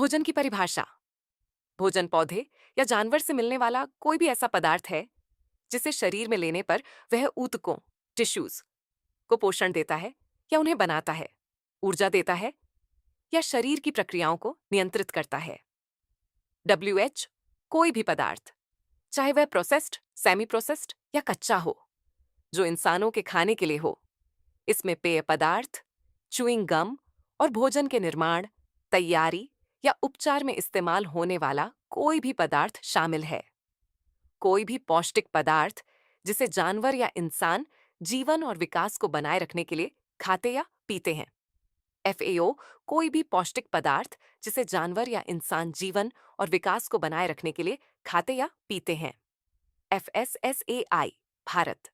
भोजन की परिभाषा। भोजन पौधे या जानवर से मिलने वाला कोई भी ऐसा पदार्थ है जिसे शरीर में लेने पर वह ऊतकों टिश्यूज को पोषण देता है या उन्हें बनाता है, ऊर्जा देता है या शरीर की प्रक्रियाओं को नियंत्रित करता है। WH कोई भी पदार्थ, चाहे वह प्रोसेस्ड, सेमी प्रोसेस्ड या कच्चा हो, जो इंसानों के खाने के लिए हो। इसमें पेय पदार्थ, च्युइंग गम और भोजन के निर्माण, तैयारी या उपचार में इस्तेमाल होने वाला कोई भी पदार्थ शामिल है। कोई भी पौष्टिक पदार्थ जिसे जानवर या इंसान जीवन और विकास को बनाए रखने के लिए खाते या पीते हैं। FAO कोई भी पौष्टिक पदार्थ जिसे जानवर या इंसान जीवन और विकास को बनाए रखने के लिए खाते या पीते हैं। FSSAI भारत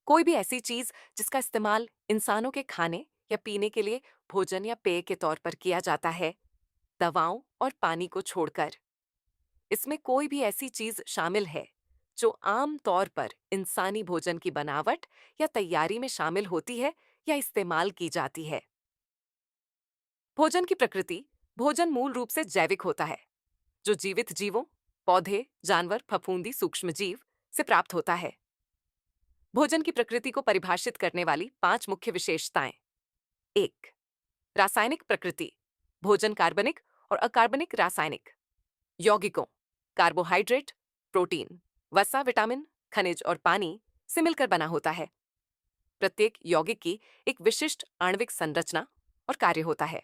कोई भी ऐसी चीज जिसका इस्तेमाल इंसानों के खाने या पीने के लिए भोजन या पेय के तौर पर किया जाता है, दवाओं और पानी को छोड़कर। इसमें कोई भी ऐसी चीज शामिल है जो आम तौर पर इंसानी भोजन की बनावट या तैयारी में शामिल होती है या इस्तेमाल की जाती है। भोजन की प्रकृति। भोजन मूल रूप से जैविक होता है, जो जीवित जीवों, पौधे, जानवर, फफूंदी, सूक्ष्मजीव से प्राप्त होता है। भोजन की प्रकृति को परिभाषित करने वाली 5 मुख्य विशेषताएं। 1. रासायनिक प्रकृति। भोजन कार्बनिक और अकार्बनिक रासायनिक यौगिकों, कार्बोहाइड्रेट, प्रोटीन, वसा, विटामिन, खनिज और पानी से मिलकर बना होता है। प्रत्येक यौगिक की एक विशिष्ट आणविक संरचना और कार्य होता है।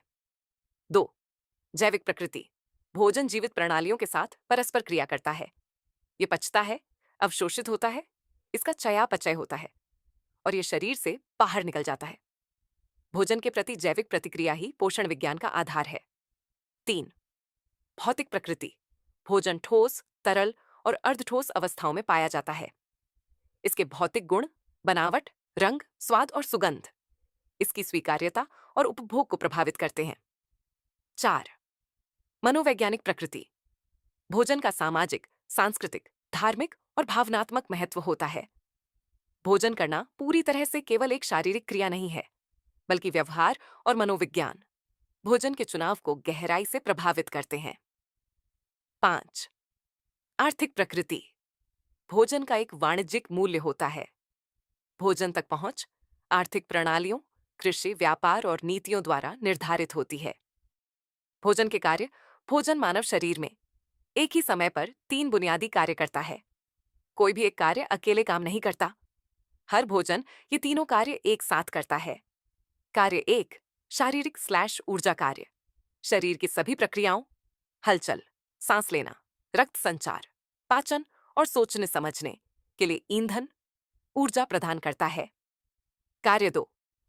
2. जैविक प्रकृति। भोजन जीवित प्रणालियों के साथ परस्पर क्रिया करता है। ये पचता है, अवशोषित होता है, इसका चयापचय होता है और ये शरीर से बाहर निकल जाता है। भोजन के प्रति जैविक प्रतिक्रिया ही पोषण विज्ञान का आधार है। 3. भौतिक प्रकृति। भोजन ठोस, तरल और अर्धठोस अवस्थाओं में पाया जाता है। इसके भौतिक गुण, बनावट, रंग, स्वाद और सुगंध इसकी स्वीकार्यता और उपभोग को प्रभावित करते हैं। 4. मनोवैज्ञानिक प्रकृति। भोजन का सामाजिक, सांस्कृतिक, धार्मिक और भावनात्मक महत्व होता है। भोजन करना पूरी तरह से केवल एक शारीरिक क्रिया नहीं है, बल्कि व्यवहार और मनोविज्ञान भोजन के चुनाव को गहराई से प्रभावित करते हैं। 5. आर्थिक प्रकृति। भोजन का एक वाणिज्यिक मूल्य होता है। भोजन तक पहुंच आर्थिक प्रणालियों, कृषि, व्यापार और नीतियों द्वारा निर्धारित होती है। भोजन के कार्य। भोजन मानव शरीर में एक ही समय पर 3 बुनियादी कार्य करता है। कोई भी एक कार्य अकेले काम नहीं करता। हर भोजन ये तीनों कार्य एक साथ करता है। कार्य 1, शारीरिक / ऊर्जा कार्य। शरीर की सभी प्रक्रियाओं, हलचल, सांस लेना, रक्त संचार, पाचन और सोचने समझने के लिए ईंधन, ऊर्जा प्रदान करता है। कार्य 2,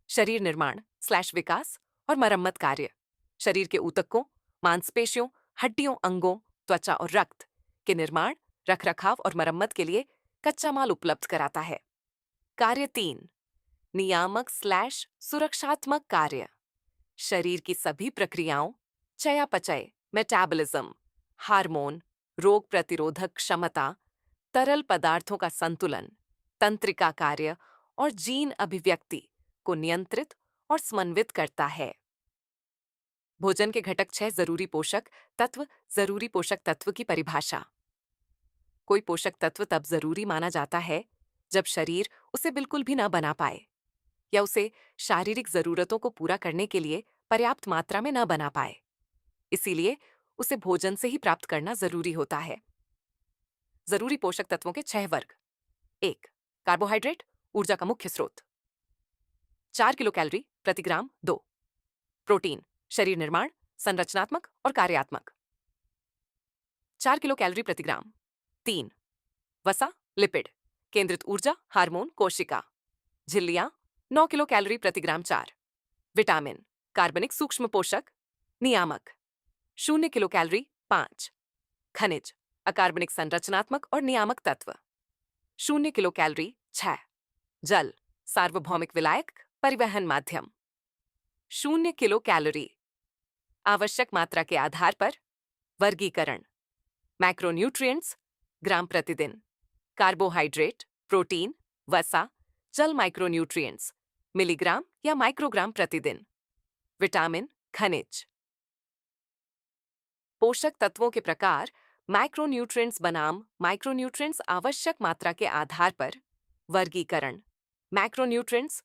शरीर निर्माण / विकास और मरम्मत कार्य। शरीर के ऊतकों, मांसपेशियों, हड्डियों, अंगों, त्वचा और रक्त के निर्माण, रखरखाव और मरम्मत के लिए कच्चा माल उपलब्ध कराता है। कार्य 3, नियामक / सुरक्षात्मक कार्य। शरीर की सभी प्रक्रियाओं, चयापचय, मेटाबॉलिज्म, हार्मोन, रोग प्रतिरोधक क्षमता, तरल पदार्थों का संतुलन, तंत्रिका कार्य और जीन अभिव्यक्ति को नियंत्रित और समन्वित करता है। भोजन के घटक 6 जरूरी पोषक तत्व। जरूरी पोषक तत्व की परिभाषा। कोई पोषक तत्व तब जरूरी माना जाता है जब शरीर उसे बिल्कुल भी न बना पाए या उसे शारीरिक जरूरतों को पूरा करने के लिए पर्याप्त मात्रा में न बना पाए। इसीलिए उसे भोजन से ही प्राप्त करना जरूरी होता है। जरूरी पोषक तत्वों के 6 वर्ग। 1. कार्बोहाइड्रेट, ऊर्जा का मुख्य स्रोत, 4 किलो कैलोरी प्रति ग्राम। 2. प्रोटीन, शरीर निर्माण, संरचनात्मक और कार्यात्मक, 4 किलो कैलोरी प्रति ग्राम। 3. वसा, लिपिड, केंद्रित ऊर्जा, हार्मोन, कोशिका, झिल्लियां, 9 किलो कैलोरी प्रति ग्राम। 4. विटामिन, कार्बनिक सूक्ष्म पोषक, नियामक, 0 किलो कैलोरी। 5. खनिज, अकार्बनिक संरचनात्मक और नियामक तत्व, 0 किलो कैलोरी। 6. जल, सार्वभौमिक विलायक, परिवहन माध्यम, 0 किलो कैलोरी। आवश्यक मात्रा के आधार पर वर्गीकरण। मैक्रोन्यूट्रिएंट्स, ग्राम प्रतिदिन, कार्बोहाइड्रेट, प्रोटीन, वसा, जल माइक्रोन्यूट्रिएंट्स, मिलीग्राम या माइक्रोग्राम प्रतिदिन, विटामिन, खनिज। पोषक तत्वों के प्रकार मैक्रोन्यूट्रिएंट्स बनाम माइक्रोन्यूट्रिएंट्स आवश्यक मात्रा के आधार पर वर्गीकरण। मैक्रोन्यूट्रिएंट्स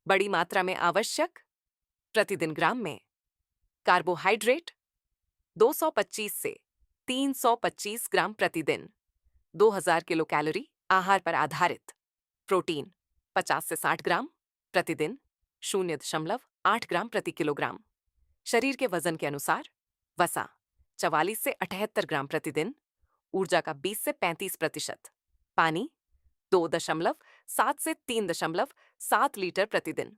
बड़ी मात्रा में आवश्यक प्रतिदिन ग्राम में। कार्बोहाइड्रेट 225 से 325 ग्राम प्रतिदिन 2000 किलो कैलोरी आहार पर आधारित। प्रोटीन 50 से 60 ग्राम प्रतिदिन 0.8 ग्राम प्रति किलोग्राम। शरीर के वजन के अनुसार वसा 44 से 78 ग्राम प्रतिदिन। ऊर्जा का 20 से 35%। पानी 2.7 से 3.7 लीटर प्रतिदिन।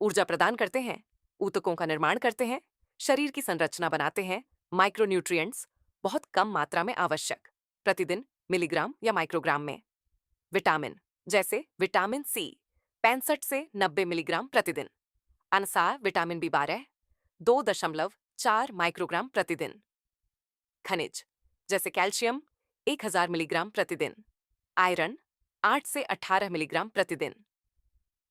ऊर्जा प्रदान करते हैं, ऊतकों का निर्माण करते हैं, शरीर की संरचना बनाते हैं। माइक्रोन्यूट्रिएंट्स बहुत कम मात्रा में आवश्यक प्रतिदिन मिलीग्राम या माइक्रोग्राम में। विटामिन जैसे विटामिन सी 65 से 90 मिलीग्राम प्रतिदिन। अनुसार विटामिन B12 2.4 माइक्रोग्राम प्रतिदिन। खनिज जैसे कैल्शियम 1000 मिलीग्राम प्रतिदिन। आयरन 8 से 18 मिलीग्राम प्रतिदिन।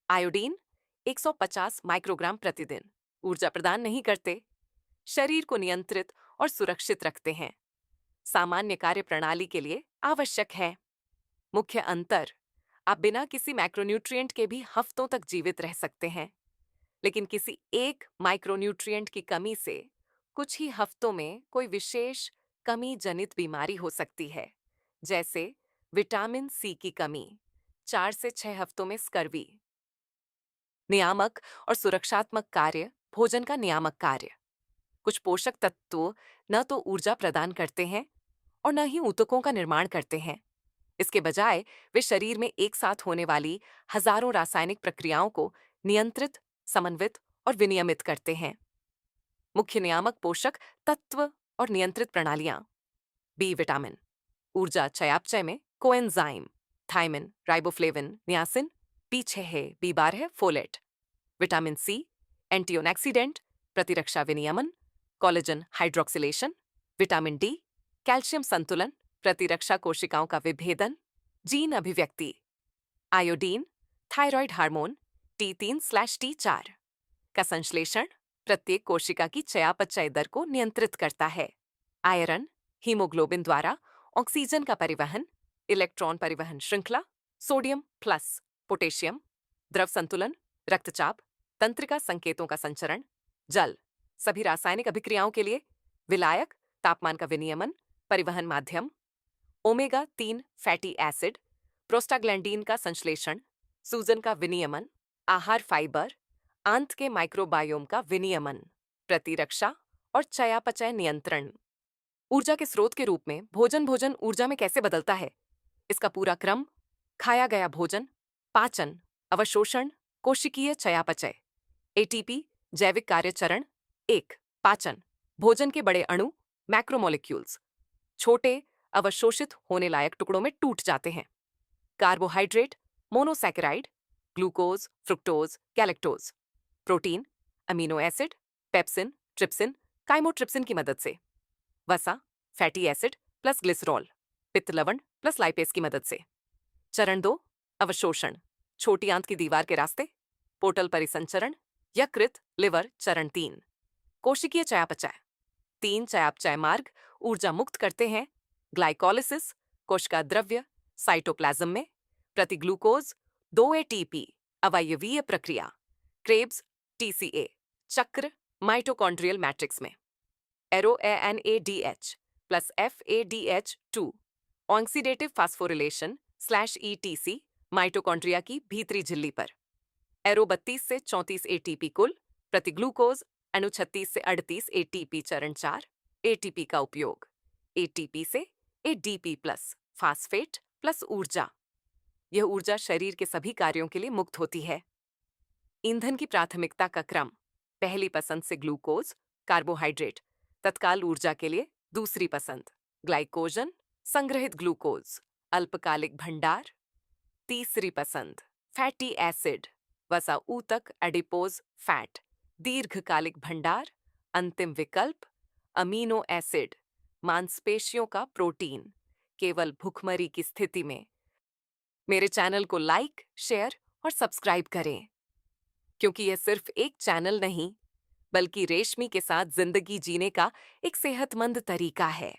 आयोडीन 150 माइक्रोग्राम प्रतिदिन। ऊर्जा प्रदान नहीं करते, शरीर को नियंत्रित और सुरक्षित रखते हैं, सामान्य कार्य प्रणाली के लिए आवश्यक है। मुख्य अंतर, आप बिना किसी मैक्रोन्यूट्रिएंट के भी हफ्तों तक जीवित रह सकते हैं, लेकिन किसी एक माइक्रोन्यूट्रिएंट की कमी से कुछ ही हफ्तों में कोई विशेष कमी जनित बीमारी हो सकती है, जैसे विटामिन सी की कमी। 4 से 6 हफ्तों में स्कर्वी। नियामक और सुरक्षात्मक कार्य। भोजन का नियामक कार्य। कुछ पोषक तत्व न तो ऊर्जा प्रदान करते हैं और न ही ऊतकों का निर्माण करते हैं। इसके बजाय वे शरीर में एक साथ होने वाली हजारों रासायनिक प्रक्रियाओं को नियंत्रित, समन्वित और विनियमित करते हैं। मुख्य नियामक पोषक तत्व और नियंत्रित प्रणालियां। बी विटामिन ऊर्जा चयापचय में कोएंजाइम, थायमिन, राइबोफ्लेविन, नियासिन। पीछे है B12 folate. Vitamin C antioxidant, प्रतिरक्षा विनियमन, collagen hydroxylation. Vitamin D calcium संतुलन, प्रतिरक्षा कोशिकाओं का विभेदन, जीन अभिव्यक्ति। आयोडीन थायराइड हार्मोन T3/T4 का संश्लेषण प्रत्येक कोशिका की चयापचय दर को नियंत्रित करता है। आयरन हीमोग्लोबिन द्वारा ऑक्सीजन का परिवहन, इलेक्ट्रॉन परिवहन श्रृंखला। सोडियम प्लस पोटेशियम, द्रव संतुलन, रक्तचाप, तंत्रिका संकेतों का संचरण। जल सभी रासायनिक अभिक्रियाओं के लिए विलायक, तापमान का विनियमन, परिवहन माध्यम। ओमेगा 3 फैटी एसिड, प्रोस्टाग्लैंडीन का संश्लेषण, सूजन का विनियमन। आहार फाइबर, आंत के माइक्रोबायोम का विनियमन, प्रतिरक्षा और चयापचय नियंत्रण। ऊर्जा के स्रोत के रूप में भोजन ऊर्जा में कैसे बदलता है? इसका पूरा क्रम: खाया गया भोजन, पाचन, अवशोषण, कोशिकीय चयापचय। एटीपी जैविक कार्य चरण 1 पाचन, भोजन के बड़े अणु मैक्रोमोलिक्यूल्स छोटे अवशोषित होने लायक टुकड़ों में टूट जाते हैं। Carbohydrate monosaccharide, glucose, fructose, galactose. Protein amino acid, pepsin, trypsin, chymotrypsin की मदद से। वसा फैटी एसिड प्लस ग्लिसरॉल, पित्त लवण प्लस लाइपेज की मदद से। चरण 2 अवशोषण, छोटी आंत की दीवार के रास्ते, पोर्टल परिसंचरण, यकृत, लिवर। चरण 3 कोशिकीय चयापचय, 3 चयापचय मार्ग ऊर्जा मुक्त करते हैं। ग्लाइकोलिसिस कोशिका द्रव्य साइटोप्लाज्म में, प्रति ग्लूकोज 2 एटीपी अवयवीय प्रक्रिया। क्रेब्स TCA चक्र माइटोकॉन्ड्रियल मैट्रिक्स में। एरोएनएडीएच plus FADH2 oxidative phosphorylation /ETC mitochondria की भीतरी झिल्ली पर। एरो 32 से 34 ATP कुल, प्रति ग्लूकोज अणु 36 से 38 ATP। चरण 4 ATP का उपयोग, ATP से ADP प्लस फास्फेट प्लस ऊर्जा। यह ऊर्जा शरीर के सभी कार्यों के लिए मुक्त होती है। ईंधन की प्राथमिकता का क्रम: पहली पसंद से ग्लूकोज, कार्बोहाइड्रेट, तत्काल ऊर्जा के लिए दूसरी पसंद ग्लाइकोजन, संग्रहित ग्लूकोज, अल्पकालिक भंडार। तीसरी पसंद फैटी एसिड, वसा ऊतक एडिपोज फैट, दीर्घकालिक भंडार। अंतिम विकल्प अमीनो एसिड, मांसपेशियों का प्रोटीन, केवल भुखमरी की स्थिति में। मेरे चैनल को लाइक, शेयर और सब्सक्राइब करें, क्योंकि यह सिर्फ एक चैनल नहीं बल्कि रेशमी के साथ जिंदगी जीने का एक सेहतमंद तरीका है।